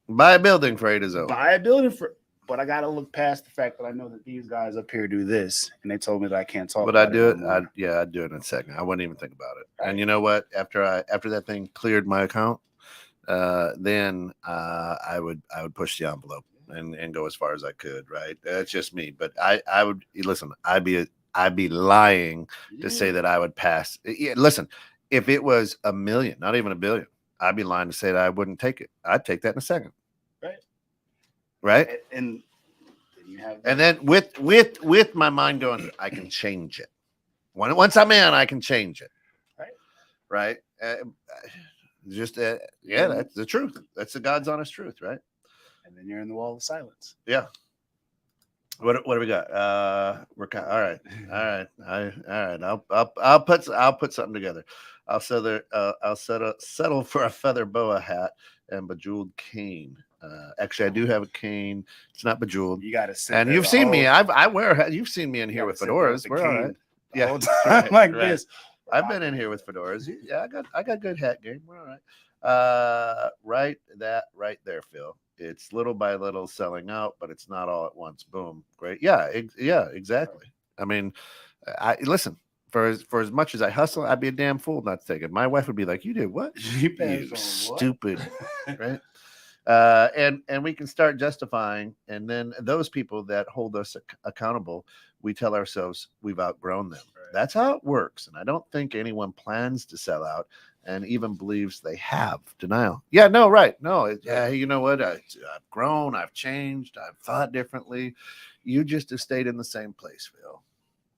Buy a building for A to Z. Buy a building for. But I gotta look past the fact that I know that these guys up here do this, and they told me that I can't talk. But about I do it. Anymore. I'd do it in a second. I wouldn't even think about it. Right. And you know what? After that thing cleared my account, then I would push the envelope and go as far as I could. Right? That's just me. But I would listen. I'd be lying to say that I would pass. Yeah, listen, if it was $1 million, not even $1 billion, I'd be lying to say that I wouldn't take it. I'd take that in a second. Right. And you have and then with my mind going, I can change it. Once I'm in, I can change it. Right. That's the truth. That's the God's honest truth. Right. And then you're in the wall of silence. Yeah. What do we got? We're kind all right. I'll put something together. I'll settle for a feather boa hat and bejeweled cane. Actually, I do have a cane. It's not bejeweled. You got to sit. And you've seen me. I wear. You've seen me in here with fedoras. We're all right. Yeah, like this. I've been in here with fedoras. Yeah, I got good hat game. We're all right. Right there, Phil. It's little by little selling out, but it's not all at once. Boom. Great. Yeah. Exactly. I mean, listen. For as much as I hustle, I'd be a damn fool not to take it. My wife would be like, "You did what? You stupid." Right? And we can start justifying, and then those people that hold us accountable, we tell ourselves we've outgrown them. Right. That's how it works, and I don't think anyone plans to sell out and even believes they have. Denial. Yeah, no, right. No, you know what? I've grown, I've changed, I've thought differently. You just have stayed in the same place, Phil.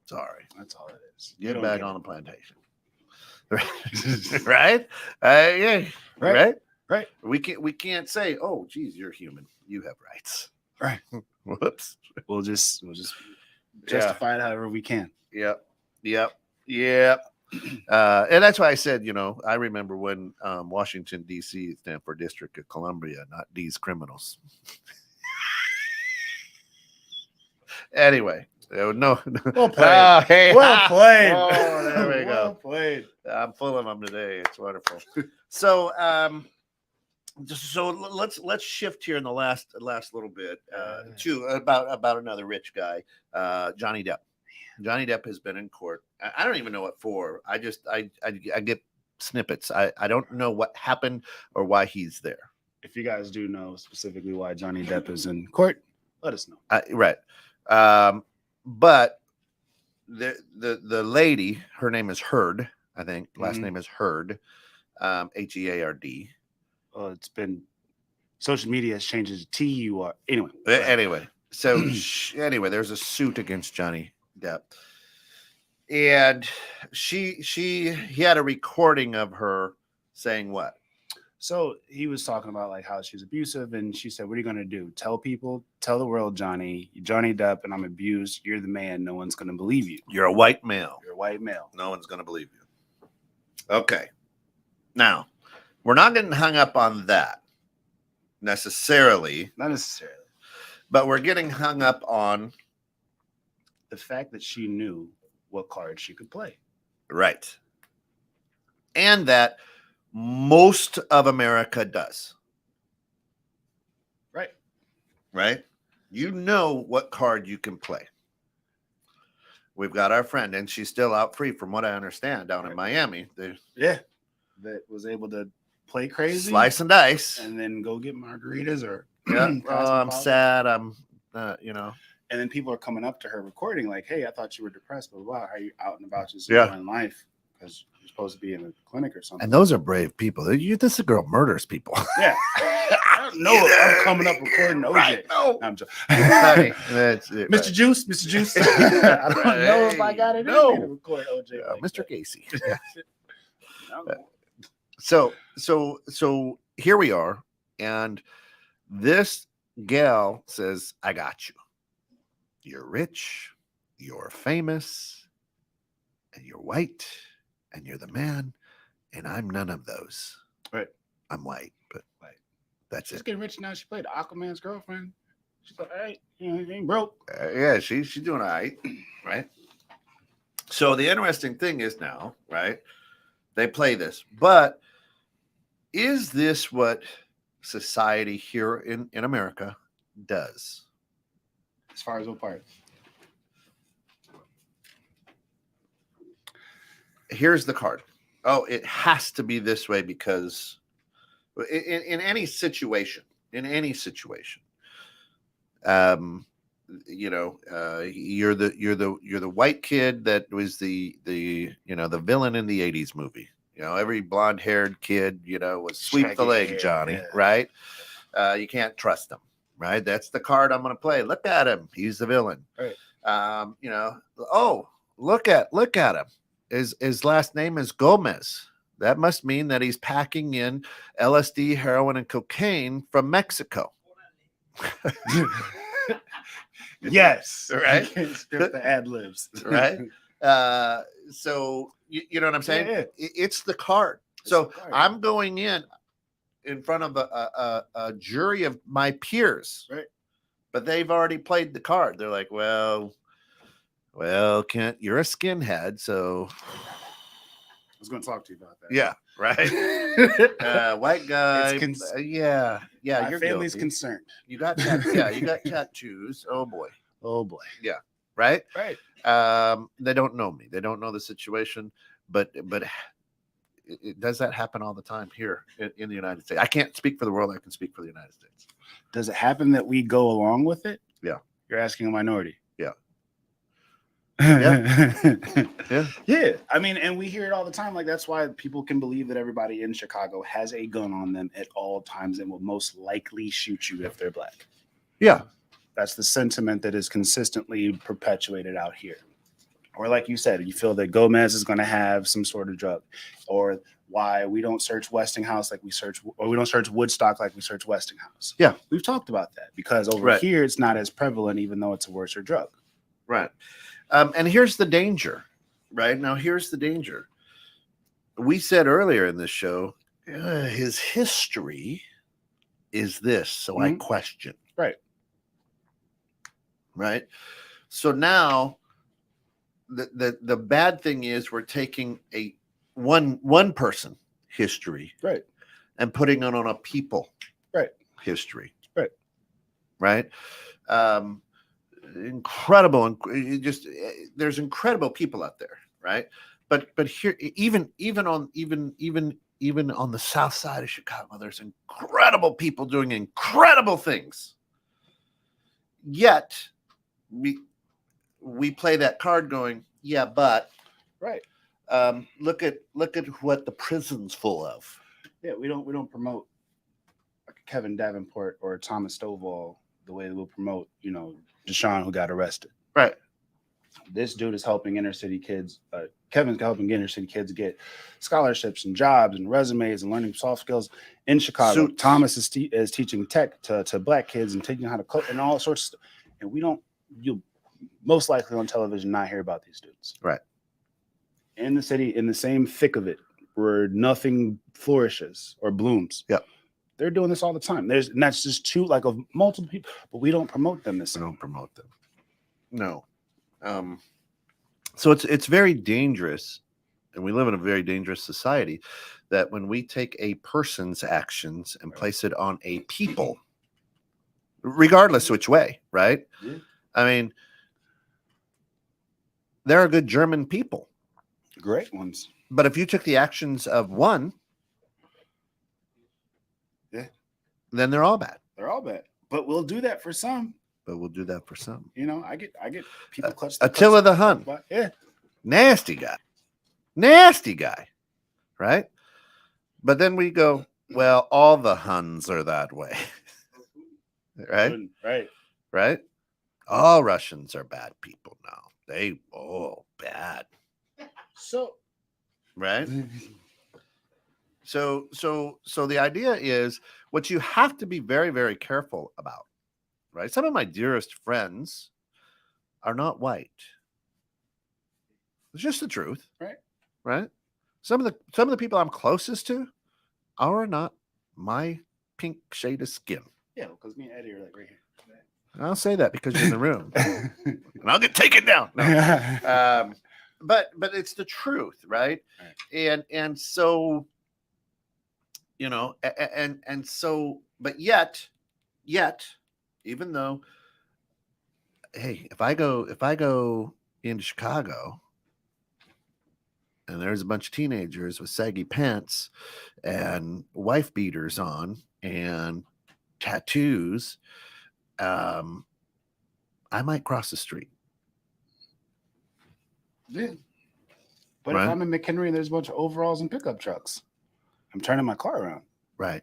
Sorry. That's all it is. Get back on the plantation. Right? Yeah. Right. We can't say, "Oh, geez, you're human. You have rights." Right. Whoops. We'll just justify it however we can. Yep. And that's why I said, I remember when Washington D.C. stand for District of Columbia, not these criminals. Anyway. No. Well played. Well played. Oh, there we go. Well played. I'm full of them today. It's wonderful. So, let's shift here in the last little bit to about another rich guy, Johnny Depp. Johnny Depp has been in court. I don't even know what for. I get snippets. I don't know what happened or why he's there. If you guys do know specifically why Johnny Depp is in court, let us know. Right. But the lady, her name is Heard, I think. Last name is Heard, Heard. Well, it's been social media has changed it to TUR. Anyway, so there's a suit against Johnny Depp, and he had a recording of her saying what? So he was talking about like how she's abusive, and she said, "What are you going to do? Tell the world, Johnny Depp, and I'm abused. You're the man. No one's going to believe you. You're a white male. No one's going to believe you." Okay. Now, we're not getting hung up on that necessarily. Not necessarily. But we're getting hung up on the fact that she knew what cards she could play. Right. And that most of America does. Right? You know what card you can play. We've got our friend, and she's still out free, from what I understand, down in Miami. That was able to play crazy, slice and dice, and then go get margaritas or. Yeah. I'm sad. I'm, And And then people are coming up to her recording like, "Hey, I thought you were depressed, but wow, how are you out and about just Yeah. enjoying life? Because you're supposed to be in a clinic or something." And those are brave people. This girl murders people. Yeah. I don't know if I'm coming up recording OJ. Right, no. I'm just Honey, that's it, Mr. right. Juice, Mr. Juice. I don't know if I got it in me to No. record OJ. Like Mr. that. Casey. Yeah. No. So here we are, and this gal says, "I got you. You're rich, you're famous, and you're white, and you're the man, and I'm none of those. Right. I'm white, but that's She's it. getting rich now. She played Aquaman's girlfriend. She's like, "Hey, you ain't broke." Yeah, she's doing all right, right? So the interesting thing is now, right? They play this, but is this what society here in America does? As far as what part? Here's the card. Oh, it has to be this way because in any situation, you're the white kid that was the villain in the 80s movie. Every blonde haired kid, was sweep the Shaggy leg, hair, Johnny, yeah. right? You can't trust him, right? That's the card I'm going to play. Look at him. He's the villain. Right. Oh, look at him. His last name is Gomez. That must mean that he's packing in LSD, heroin, and cocaine from Mexico. Yes. Right? You can't script the ad libs. Right? So you know what I'm saying? Yeah. It's the card. It's So the card. I'm going in front of a jury of my peers, right? But they've already played the card. They're like, well, Kent, you're a skinhead, so I was going to talk to you about that. yeah, right. White guy, yeah, my you're family's guilty. Concerned. You got you got tattoos. Oh boy, yeah, right. They don't know me. They don't know the situation, but does that happen all the time here in the United States? I can't speak for the world. I can speak for the United States. Does it happen that we go along with it? Yeah. You're asking a minority. Yeah. Yeah. I mean, and we hear it all the time. Like, that's why people can believe that everybody in Chicago has a gun on them at all times and will most likely shoot you if they're black. Yeah. That's the sentiment that is consistently perpetuated out here. Or like you said, you feel that Gomez is going to have some sort of drug, or why we don't search Westinghouse like we search, or we don't search Woodstock like we search Westinghouse. Yeah. We've talked about that because over here it's not as prevalent, even though it's a worse drug. Right. And here's the danger, right? Now, here's the danger. We said earlier in this show, his history is this, so I question. Right. Right. So now the bad thing is we're taking a one person history, right, and putting it on a people, right, history, right. Incredible, and just there's incredible people out there, right? But here, even on the south side of Chicago, there's incredible people doing incredible things. Yet we play that card going, yeah, but right. Look at what the prison's full of. Yeah, we don't promote like Kevin Davenport or Thomas Stovall the way we'll promote, Deshaun, who got arrested. Right. This dude is helping inner city kids. Kevin's helping inner city kids get scholarships and jobs and resumes and learning soft skills in Chicago. Suits. Thomas is teaching tech to black kids and teaching how to cook and all sorts of stuff. And you'll most likely on television not hear about these dudes. Right. In the city, in the same thick of it, where nothing flourishes or blooms. Yeah. They're doing this all the time. And that's just two, like, of multiple people, but we don't promote them this way. We don't promote them. No. So it's very dangerous, and we live in a very dangerous society, that when we take a person's actions and place it on a people, regardless which way, right? Yeah. I mean, there are good German people. Great ones. But if you took the actions of one, then they're all bad. They're all bad. But we'll do that for some. but we'll do that for some. You know, I get people clutch. Attila the Hun. Yeah. Nasty guy, right? But then we go, well, all the Huns are that way, right? All Russians are bad people now. Bad. So, right? So the idea is what you have to be very, very careful about, right? Some of my dearest friends are not white. It's just the truth, right? Some of the people I'm closest to are not my pink shade of skin. Yeah, because me and Eddie are like right here. I'll say that because you're in the room, and I'll get taken down. No. But it's the truth, right? And so, you know, and so, but yet, even though, hey, if I go into Chicago and there's a bunch of teenagers with saggy pants and wife beaters on and tattoos, I might cross the street. Yeah. But if I'm in McHenry and there's a bunch of overalls and pickup trucks, I'm turning my car around. Right.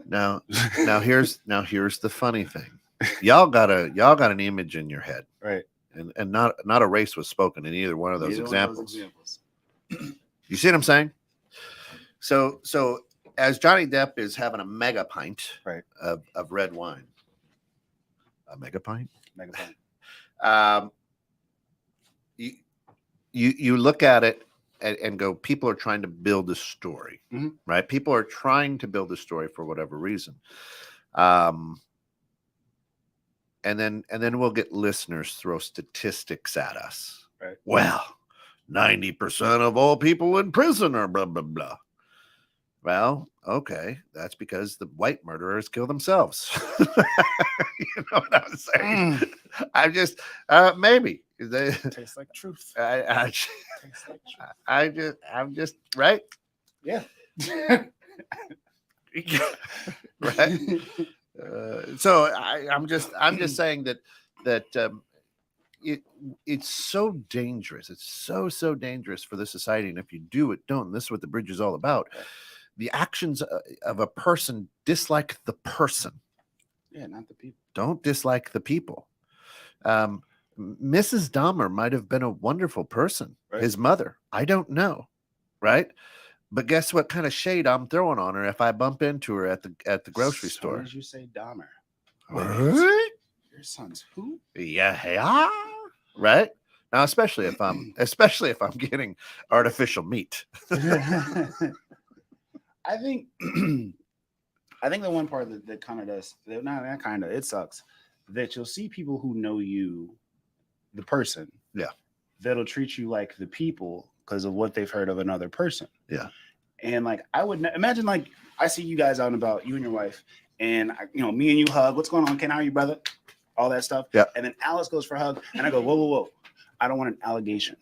Now here's the funny thing. Y'all got an image in your head. Right. And not a race was spoken in either one of those examples. You see what I'm saying? So as Johnny Depp is having a mega pint of red wine. A mega pint? Mega pint. You look at it and go, people are trying to build a story, right? People are trying to build a story for whatever reason. And then we'll get listeners throw statistics at us. Right. Well, 90% of all people in prison are blah, blah, blah. Well, okay. That's because the white murderers kill themselves. You know what I'm saying? I'm just, maybe. Tastes like truth. I'm just, right? Yeah. Right. So I'm just saying that it's so dangerous. It's so dangerous for the society. And if you do it, don't. And this is what the bridge is all about. The actions of a person, dislike the person. Yeah, not the people. Don't dislike the people. Mrs. Dahmer might have been a wonderful person. Right. His mother. I don't know. Right. But guess what kind of shade I'm throwing on her if I bump into her at the grocery store? As you say Dahmer. What? Your son's who? Yeah. Right. Now, especially if I'm getting artificial meat. I think the one part that kind of does, it sucks that you'll see people who know you, the person, that'll treat you like the people because of what they've heard of another person. Yeah. And like, I would imagine, like, I see you guys out and about, you and your wife, and me and you hug. What's going on, Ken? How are you, brother? All that stuff. Yeah. And then Alice goes for a hug, and I go, whoa. I don't want an allegation.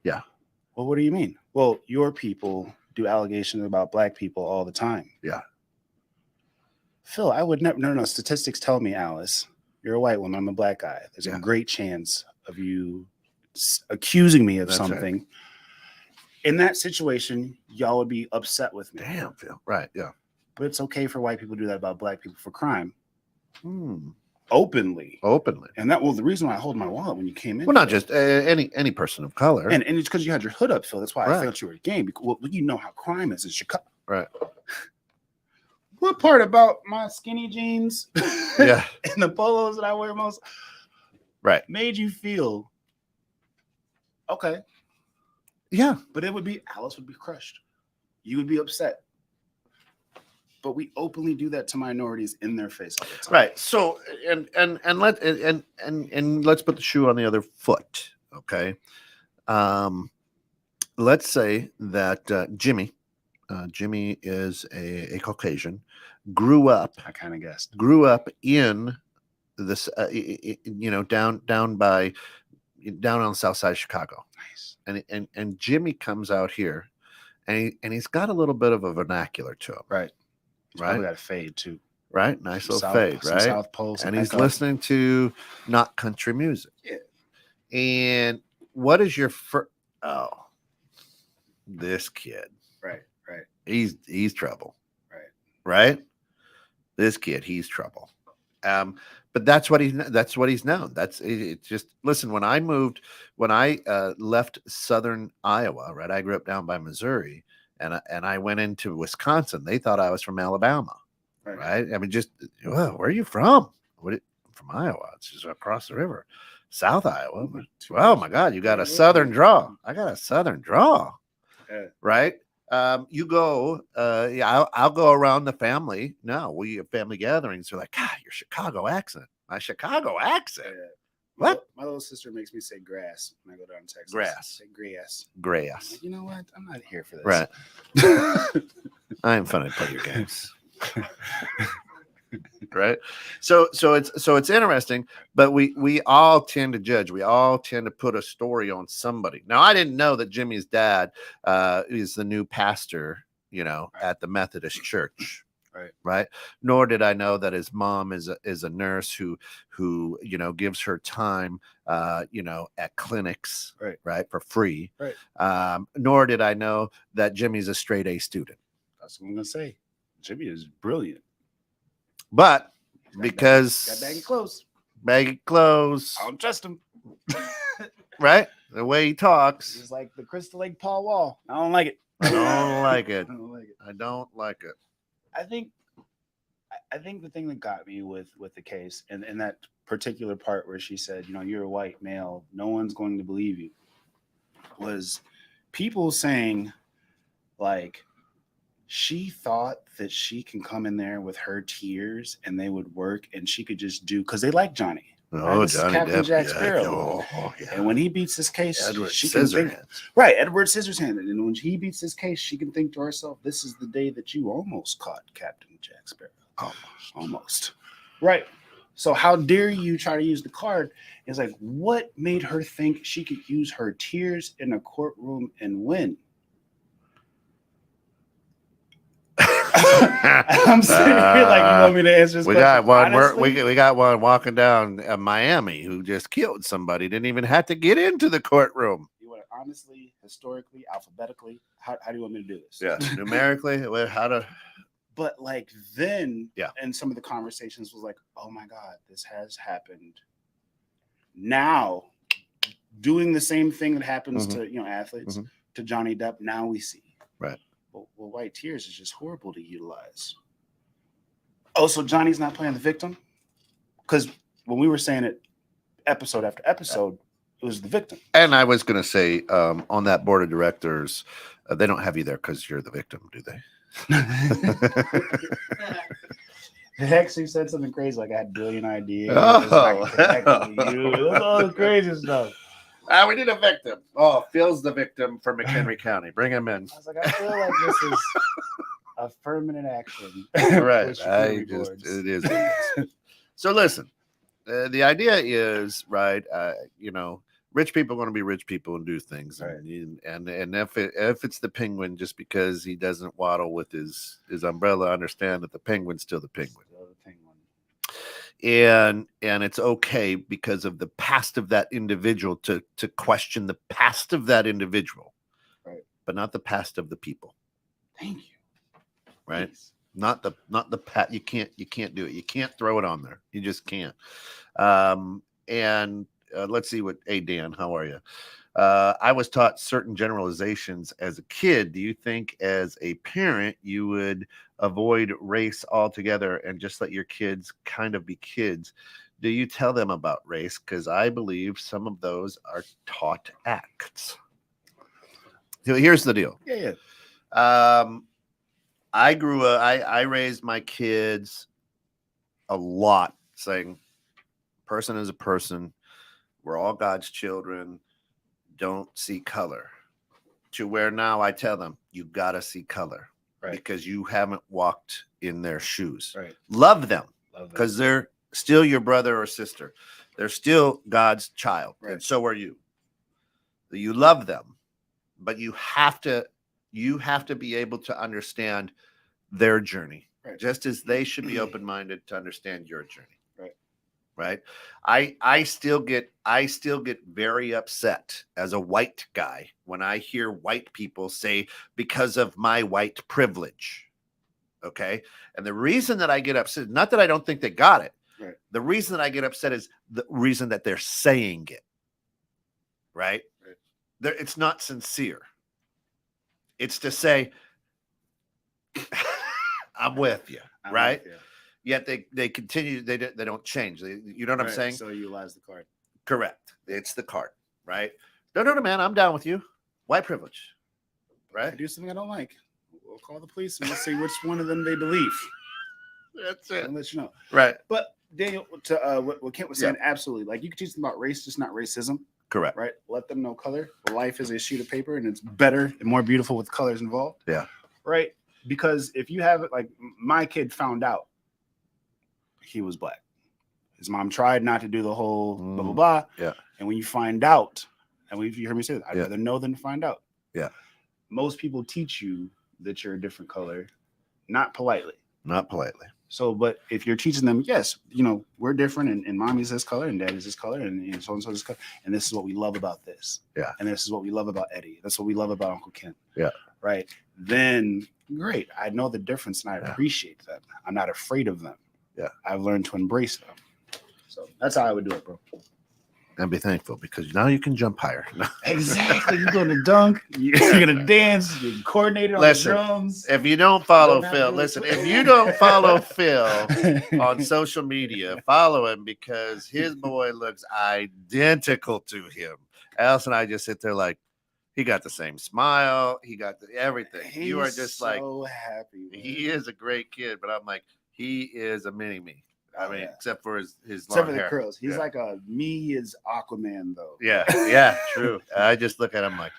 Yeah. Well, what do you mean? Well, your people do allegations about black people all the time. Yeah. Phil, I would never. No. Statistics tell me, Alice, you're a white woman. I'm a black guy. There's a great chance of you accusing me of something. Right. In that situation, y'all would be upset with me. Damn, Phil. Right. Yeah. But it's okay for white people to do that about black people for crime. Openly. And the reason why I hold my wallet when you came in. Well, not just any person of color. And it's because you had your hood up, Phil. That's why I felt you were a game. Well, you know how crime is in Chicago. Right. What part about my skinny jeans and the polos that I wear most made you feel okay? Yeah. But Alice would be crushed. You would be upset. But we openly do that to minorities in their face all the time. Right. So and let's put the shoe on the other foot. Okay. Let's say that Jimmy is a Caucasian, grew up. I kind of guessed. Grew up in this, down on the south side of Chicago. Nice. And Jimmy comes out here, and he's got a little bit of a vernacular to him. Right. He's probably got a fade too. right? Nice little South, fade, some right? South Pole, some And he's Echo. listening to not country music. Yeah. And what is your first? Oh, this kid. Right. He's trouble. Right. Right. This kid, he's trouble. But that's what he's known. It's just listen. When I left southern Iowa, right? I grew up down by Missouri, and I went into Wisconsin. They thought I was from Alabama, right? I mean, just where are you from? From Iowa? It's just across the river, South Iowa. Oh my God, you got a southern draw. I got a southern draw, right? You go, I'll go around the family. No, we have family gatherings. They're like, God, your Chicago accent. My Chicago accent. Yeah. What? My little sister makes me say grass when I go down to Texas. Grass. Say grass. Grass. Like, you know what? I'm not here for this. Right. I am fun to play your games. Right. So it's interesting, but we all tend to judge. We all tend to put a story on somebody. Now, I didn't know that Jimmy's dad is the new pastor, at the Methodist church. Right. Nor did I know that his mom is a nurse who gives her time at clinics right for free. Right. Nor did I know that Jimmy's a straight A student. That's what I'm gonna say. Jimmy is brilliant. But because got baggy clothes. I don't trust him. Right? The way he talks. He's like the Crystal Lake Paul Wall. I don't like it. I don't like it. I don't like it. I think the thing that got me with the case and that particular part where she said, you're a white male, no one's going to believe you, was people saying like she thought that she can come in there with her tears and they would work and she could just do because they like Johnny. Oh, right? Johnny Captain Depp. Jack Sparrow. Yeah. And when he beats this case, Edward she can think, Scissorhands. right, Edward Scissorhands. And when he beats this case, she can think to herself, this is the day that you almost caught Captain Jack Sparrow. Almost. Right. So how dare you try to use the card? It's like, what made her think she could use her tears in a courtroom and win? I'm sitting here like, you want me to answer this question? Got one. Honestly? We got one walking down Miami who just killed somebody. Didn't even have to get into the courtroom. You want to honestly, historically, alphabetically? How do you want me to do this? Yeah, numerically, how to. But like then, yeah, and some of the conversations was like, oh my God, this has happened. Now, doing the same thing that happens to athletes, to Johnny Depp. Now we see. Right. Well, white tears is just horrible to utilize. Oh, so Johnny's not playing the victim? Because when we were saying it episode after episode, it was the victim. And I was going to say on that board of directors, they don't have you there because you're the victim, do they? They actually said something crazy like I had a billion ideas. Oh, all the crazy stuff. We need a victim. Oh, Phil's the victim for McHenry County. Bring him in. I was like, I feel like this is affirmative action. Right. It is. So listen, the idea is, right, rich people are going to be rich people and do things. Right. And if it's the penguin, just because he doesn't waddle with his umbrella, understand that the penguin's still the penguin. And it's okay because of the past of that individual to question the past of that individual, right? But not the past of the people. Thank you. Right? Please. Not the pat. You can't do it. You can't throw it on there. You just can't. Let's see what. Hey Dan, how are you? I was taught certain generalizations as a kid. Do you think as a parent you would avoid race altogether and just let your kids kind of be kids? Do you tell them about race? Because I believe some of those are taught acts. So here's the deal. Yeah. I raised my kids a lot saying person is a person. We're all God's children. Don't see color. To where now I tell them, you got to see color. Right. Because you haven't walked in their shoes. Right. Love them because they're still your brother or sister. They're still God's child. Right. And so are you. You love them, but you have to be able to understand their journey. Right. just as they should be open-minded to understand your journey. Right. Right. I still get very upset as a white guy when I hear white people say because of my white privilege. Okay. And the reason that I get upset, not that I don't think they got it. Right. The reason that I get upset is the reason that they're saying it. Right. It's not sincere. It's to say, I'm with you. Right. With you. Yet they continue. They don't change. You know what I'm saying? So you utilize the card. Correct. It's the card. Right. No, man. I'm down with you. White privilege. Right. If I do something I don't like, we'll call the police and we'll see which one of them they believe. That's it. I'll let you know. Right. But Daniel, to what Kent was saying, absolutely. Like you can teach them about race, just not racism. Correct. Right. Let them know color. Life is a sheet of paper, and it's better and more beautiful with colors involved. Yeah. Right. Because if you have it, like my kid found out he was black. His mom tried not to do the whole blah blah blah. Yeah. And when you find out, and you heard me say that, I'd rather know than find out. Yeah. Most people teach you that you're a different color, not politely. Not politely. So, but if you're teaching them, yes, we're different, and mommy's this color, and daddy's this color, and so and so this color, and this is what we love about this. Yeah. And this is what we love about Eddie. That's what we love about Uncle Ken. Yeah. Right. Then great. I know the difference, and I appreciate them. I'm not afraid of them. Yeah. I've learned to embrace them. So that's how I would do it, bro. And be thankful because now you can jump higher. Exactly. You're going to dunk. You're going to dance. You're coordinated on the drums. If you don't follow Phil, if you don't follow Phil on social media, follow him because his boy looks identical to him. Alice and I just sit there like, he got the same smile. He got everything. You are just so like, so happy. Man. He is a great kid, but I'm like, he is a mini me. I mean, except for his except for the curls. He's like me is Aquaman though. Yeah, true. I just look at him like,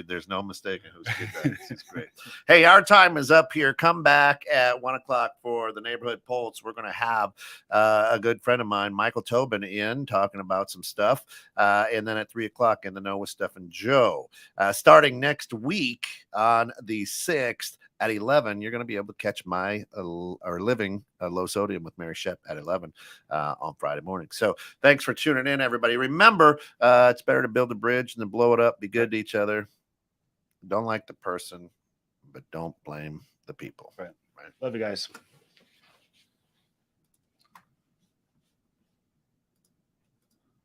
there's no mistaking whose kid that is. It's great. Hey, our time is up here. Come back at 1:00 for the neighborhood Pulse. We're going to have a good friend of mine, Michael Tobin, in talking about some stuff, and then at 3:00 in the Know with Steph and Joe. Starting next week on the 6th. At 11, you're going to be able to catch my Living Low Sodium with Mary Shep at 11 on Friday morning. So thanks for tuning in, everybody. Remember, it's better to build a bridge than blow it up. Be good to each other. Don't like the person, but don't blame the people. Right. Love you guys.